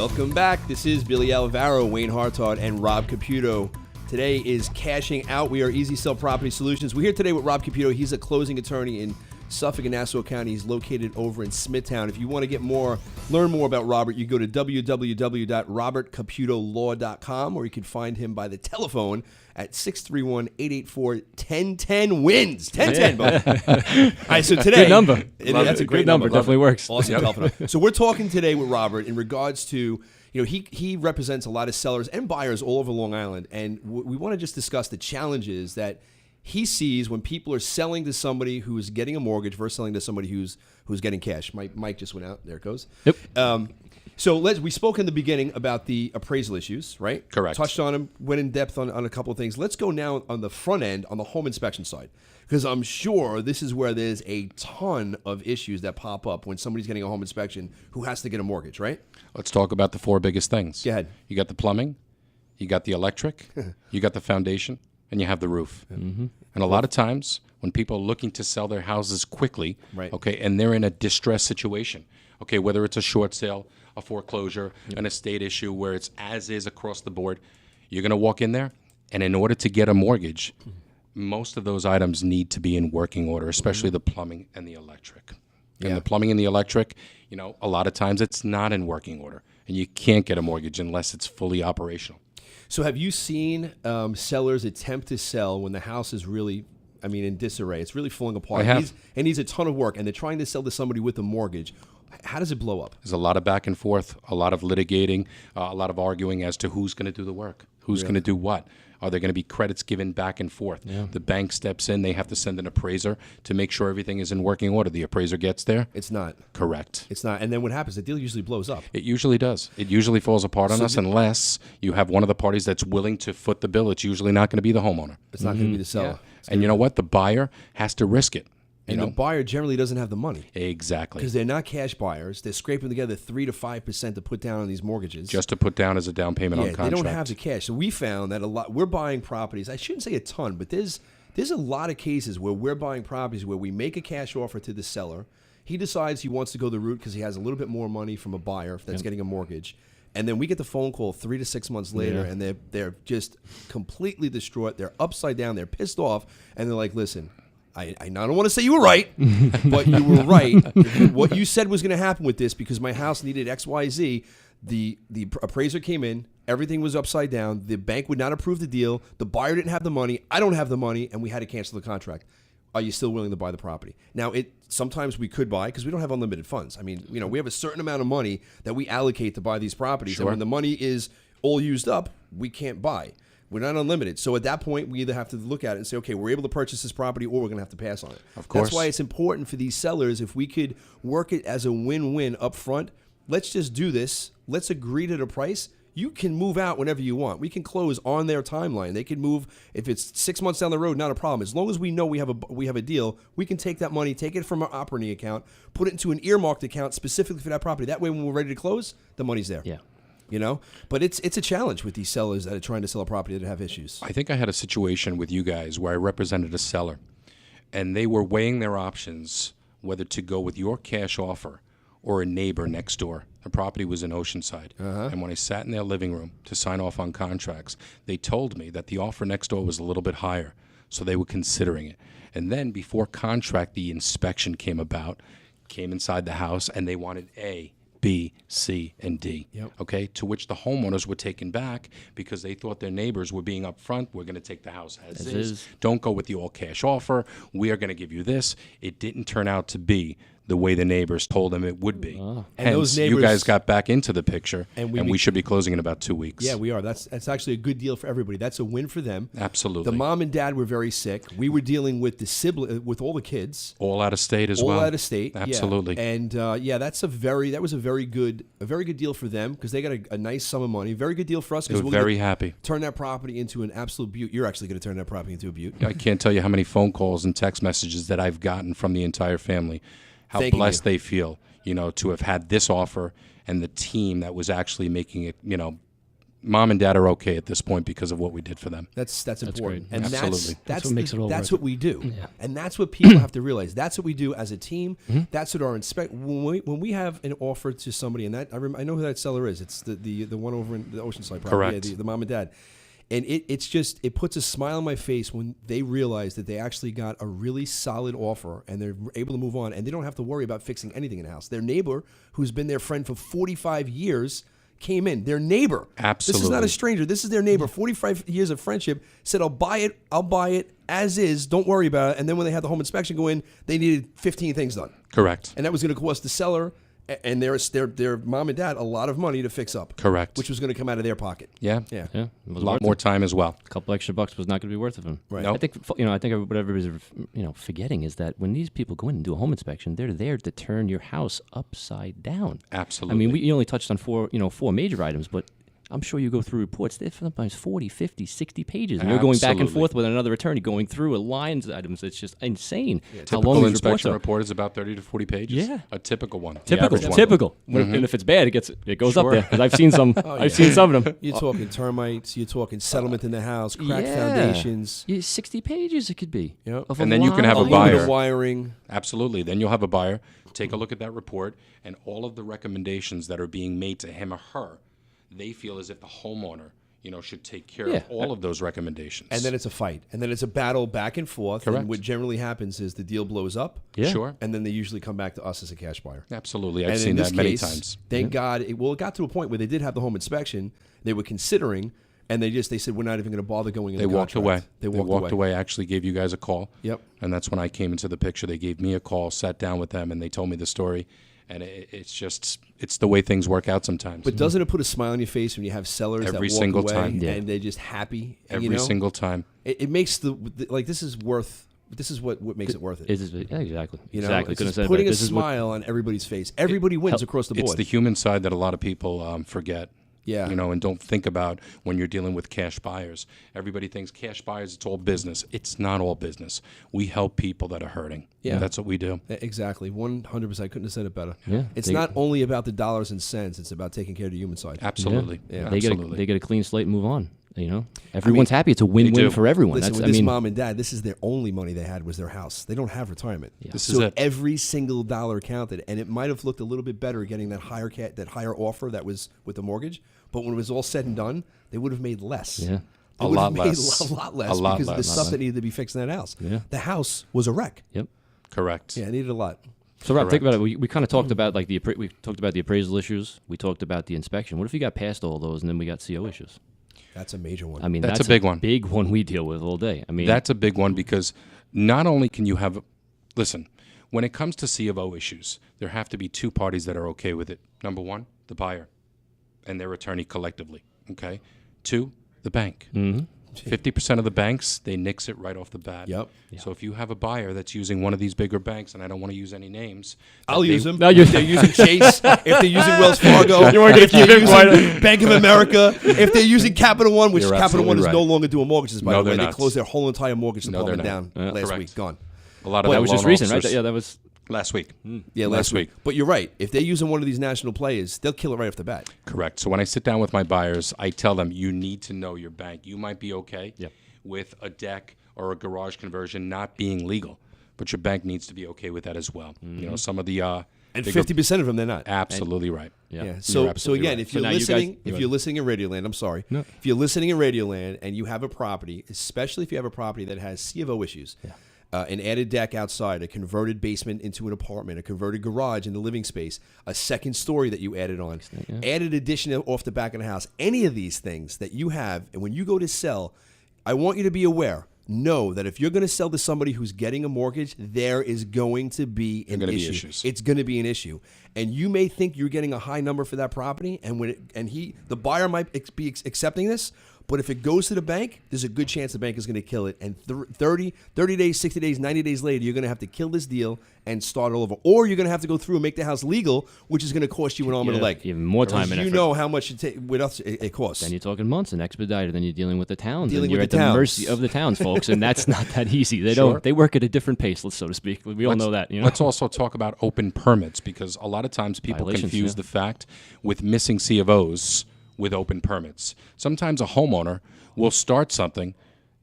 Welcome back. This is Billy Alvaro, Wayne Hartard, and Rob Caputo. Today is Cashing Out. We are Easy Sell Property Solutions. We're here today with Rob Caputo. He's a closing attorney in Suffolk and Nassau County. He's located over in Smithtown. If you want to learn more about Robert, you go to www.robertcaputolaw.com, or you can find him by the telephone at 631-884-1010 wins. 1010, buddy. All right, so today, good number. That's a great number. Definitely works. Awesome. Telephone. So we're talking today with Robert in regards to, he represents a lot of sellers and buyers all over Long Island, and we want to just discuss the challenges that he sees when people are selling to somebody who is getting a mortgage versus selling to somebody who's getting cash. My mic just went out. There it goes. Yep. So we spoke in the beginning about the appraisal issues, right? Correct. Touched on them, went in depth on a couple of things. Let's go now on the front end, on the home inspection side, because I'm sure this is where there's a ton of issues that pop up when somebody's getting a home inspection who has to get a mortgage, right? Let's talk about the four biggest things. Go ahead. You got the plumbing, you got the electric, you got the foundation, and you have the roof. Mm-hmm. And a lot of times when people are looking to sell their houses quickly, right, okay, and they're in a distressed situation, okay, whether it's a short sale, a foreclosure, an estate issue where it's as is across the board, you're going to walk in there, and in order to get a mortgage, most of those items need to be in working order, especially the plumbing and the electric. And the plumbing and the electric, a lot of times it's not in working order, and you can't get a mortgage unless it's fully operational. So have you seen sellers attempt to sell when the house is really, in disarray? It's really falling apart. I have. It needs a ton of work, and they're trying to sell to somebody with a mortgage. How does it blow up? There's a lot of back and forth, a lot of litigating, a lot of arguing as to who's going to do the work, who's going to do what. Are there going to be credits given back and forth? Yeah. The bank steps in. They have to send an appraiser to make sure everything is in working order. The appraiser gets there. It's not. Correct. It's not. And then what happens? The deal usually blows up. It usually does. It usually falls apart on us unless you have one of the parties that's willing to foot the bill. It's usually not going to be the homeowner. It's not going to be the seller. Yeah. And you know what? The buyer has to risk it. And the buyer generally doesn't have the money. Exactly. Because they're not cash buyers. They're scraping together 3 to 5% to put down on these mortgages. Just to put down as a down payment on contract. They don't have the cash. So we found that we're buying properties. I shouldn't say a ton, but there's a lot of cases where we're buying properties where we make a cash offer to the seller. He decides he wants to go the route because he has a little bit more money from a buyer that's getting a mortgage. And then we get the phone call 3 to 6 months later, and they're just completely distraught. They're upside down. They're pissed off. And they're like, listen, I don't want to say you were right, but you were right. What you said was going to happen with this because my house needed X, Y, Z. The appraiser came in. Everything was upside down. The bank would not approve the deal. The buyer didn't have the money. I don't have the money, and we had to cancel the contract. Are you still willing to buy the property? Now, sometimes we could buy because we don't have unlimited funds. We have a certain amount of money that we allocate to buy these properties. Sure. And when the money is all used up, we can't buy. We're not unlimited. So at that point, we either have to look at it and say, okay, we're able to purchase this property or we're going to have to pass on it. Of course. That's why it's important for these sellers, if we could work it as a win-win up front, let's just do this. Let's agree to the price. You can move out whenever you want. We can close on their timeline. They can move if it's 6 months down the road, not a problem. As long as we know we have a deal, we can take that money, take it from our operating account, put it into an earmarked account specifically for that property. That way, when we're ready to close, the money's there. Yeah. But it's a challenge with these sellers that are trying to sell a property that have issues. I think I had a situation with you guys where I represented a seller, and they were weighing their options whether to go with your cash offer or a neighbor next door. The property was in Oceanside. And when I sat in their living room to sign off on contracts, they told me that the offer next door was a little bit higher, so they were considering it. And then before contract, the inspection came inside the house, and they wanted A, B, C, and D, okay, to which the homeowners were taken back because they thought their neighbors were being upfront. We're going to take the house as is. Don't go with the all-cash offer. We are going to give you this. It didn't turn out to be the way the neighbors told them it would be. And hence, those neighbors, you guys got back into the picture, and we should be closing in about 2 weeks. Yeah, we are. That's actually a good deal for everybody. That's a win for them. Absolutely. The mom and dad were very sick. We were dealing with the sibling, with all the kids. All out of state as well. All out of state. Absolutely. Yeah. And that was a very good deal for them because they got a nice sum of money. Very good deal for us because we're very happy. Turn that property into an absolute beaut. You're actually going to turn that property into a beaut. I can't tell you how many phone calls and text messages that I've gotten from the entire family. How blessed they feel, to have had this offer and the team that was actually making it, mom and dad are okay at this point because of what we did for them. That's important, great. and Absolutely. That's what makes it all that's worth what we do, Yeah. and that's what people have to realize. That's what we do as a team. That's what our when we have an offer to somebody, and that I know who that seller is. It's the one over in the Oceanside property. Correct. Yeah, the mom and dad. And it puts a smile on my face when they realize that they actually got a really solid offer and they're able to move on and they don't have to worry about fixing anything in the house. Their neighbor, who's been their friend for 45 years, came in. Their neighbor. Absolutely. This is not a stranger. This is their neighbor. 45 years of friendship. Said, I'll buy it as is. Don't worry about it. And then when they had the home inspection go in, they needed 15 things done. Correct. And that was going to cost the seller and their mom and dad a lot of money to fix up. Correct. Which was going to come out of their pocket. Yeah. Yeah. Yeah, it A was lot worth more it. time as well. A couple extra bucks was not going to be worth it for them. Right. Nope. I think what everybody's forgetting is that when these people go in and do a home inspection, they're there to turn your house upside down. Absolutely. I mean, you only touched on four major items, but I'm sure you go through reports. They're sometimes 40, 50, 60 pages, and you're going back and Absolutely. forth with another attorney going through lines items. It's just insane. How Typical long these reports inspection are. report is about 30 to 40 pages. Yeah. A typical one. The Typical, average one. typical. And if it's bad, it goes up Sure. there. 'Cause I've seen some. I've seen some of them. You're talking termites. You're talking settlement in the house, cracked Yeah. foundations. Yeah, 60 pages it could be. Yep. Of And then you can have a Aluminum buyer. wiring. Absolutely. Then you'll have a buyer take a look at that report and all of the recommendations that are being made to him or her. They feel as if the homeowner, should take care Yeah. of all of those recommendations. And then it's a fight. And then it's a battle back and forth. Correct. And what generally happens is the deal blows up. Yeah. Sure. And then they usually come back to us as a cash buyer. Absolutely. I've And seen in this that many case, times. Thank God. It got to a point where they did have the home inspection. They were considering, and they said, we're not even going to bother going in They the walked contract. away. They walked away. Actually gave you guys a call. Yep. And that's when I came into the picture. They gave me a call, sat down with them, and they told me the story. And it's the way things work out sometimes. But doesn't it put a smile on your face when you have sellers Every that walk single away time. Yeah. and they're just happy? Every single time. It makes this is what makes it worth it. Yeah, exactly. You know, exactly. it's Couldn't just have said it putting better. a This is what- smile on everybody's face. Everybody wins across the board. It's the human side that a lot of people forget. Yeah. And don't think about when you're dealing with cash buyers. Everybody thinks cash buyers, it's all business. It's not all business. We help people that are hurting. Yeah. That's what we do. Exactly. 100%. I couldn't have said it better. Yeah. It's They- not only about the dollars and cents. It's about taking care of the human side. Absolutely. Yeah. They Absolutely. get a clean slate and move on. Everyone's happy. It's a win-win do. for everyone. Listen, That's, with this mom and dad, this is their only money they had was their house. They don't have retirement. This so is it. every single dollar counted, and it might have looked a little bit better getting that higher offer that was with the mortgage. But when it was all said and done, they would have made less. Yeah. They A would lot have made less. a lot less A lot because of the less. stuff that needed to be fixed in that house. Yeah. The house was a wreck. Yep. Correct. Yeah, it needed a lot. So Rob, think Correct. about it. We kind of talked about we talked about the appraisal issues. We talked about the inspection. What if you got past all those and then we got CO issues? That's a major one. I mean, That's a big one. Big one we deal with all day. I mean, That's a big one because not only can you have, listen, when it comes to C of O issues, there have to be two parties that are okay with it. Number one, the buyer and their attorney collectively. Okay. Two, the bank. 50% of the banks, they nix it right off the bat. Yep. So if you have a buyer that's using one of these bigger banks, and I don't want to use any names, I'll use them. No, you- If they're using Chase, if they're using Wells Fargo, You weren't gonna if they're keep it using quiet. Bank of America, if they're using Capital One, which You're Capital One absolutely is right. no longer doing mortgages, by No, the way. they're They not. closed their whole entire mortgage No, they're department down not. last Correct. week. Gone. a lot of that the was just loan recent, right? officers- Yeah, that was. Last week. Yeah, last week. But you're right. If they're using one of these national players, they'll kill it right off the bat. Correct. So when I sit down with my buyers, I tell them you need to know your bank. You might be okay Yep. with a deck or a garage conversion not being legal, but your bank needs to be okay with that as well. Some of the And bigger- 50% of them, they're not. absolutely right. Yeah. Yeah. You're So absolutely again, right. if you're now you guys- listening, Go if you're listening in Radioland, I'm sorry. No. If you're listening in Radioland and you have a property, especially if you have a property that has C of O issues, an added deck outside, a converted basement into an apartment, a converted garage in the living space, a second story that you added on, added addition off the back of the house, any of these things that you have, and when you go to sell, I want you to be aware. Know that if you're going to sell to somebody who's getting a mortgage, there is going to be an gonna be issue. issues. It's going to be an issue, and you may think you're getting a high number for that property, and the buyer might be accepting this, but if it goes to the bank, there's a good chance the bank is going to kill it, and 30 days, 60 days, 90 days later, you're going to have to kill this deal and start all over, or you're going to have to go through and make the house legal, which is going to cost you an arm and a Yeah, leg. even more time and You effort. know how much with us it costs. Then you're talking months and expedited. Then you're dealing with the towns. Dealing and you're with at the the towns. mercy of the towns, folks, and that's not that easy. They Sure. don't. They work at a different pace, so to speak. We all know that. Let's also talk about open permits because a lot of times people Violations, confuse yeah. the fact with missing C of Os with open permits. Sometimes a homeowner will start something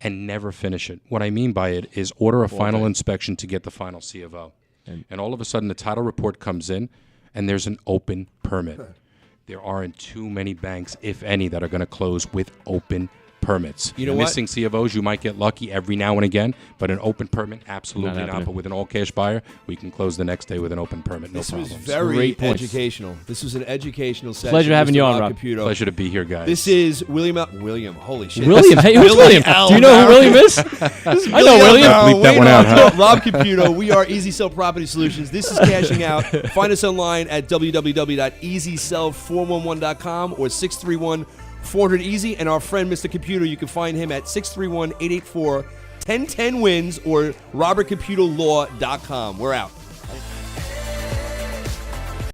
and never finish it. What I mean by it is order a final inspection to get the final C of O. And all of a sudden the title report comes in and there's an open permit. There aren't too many banks, if any, that are going to close with open permits. You know what? Missing C of Os, you might get lucky every now and again, but an open permit, absolutely Not not. happening. But with an all-cash buyer, we can close the next day with an open permit, no This was problems. very Great points. educational. This was an educational session. Pleasure having Mr. you on, Rob. Caputo. Pleasure to be here, guys. This is William. Holy shit. William, hey, who's William? L. Do you know who Barrow. William is? I know William. Bleep that one out, huh? Rob Caputo. We are Easy Sell Property Solutions. This is Cashing Out. Find us online at www.easysell411.com or 631-400-EASY. And our friend, Mr. Caputo, you can find him at 631-884-1010 wins or robertcaputolaw.com. We're out.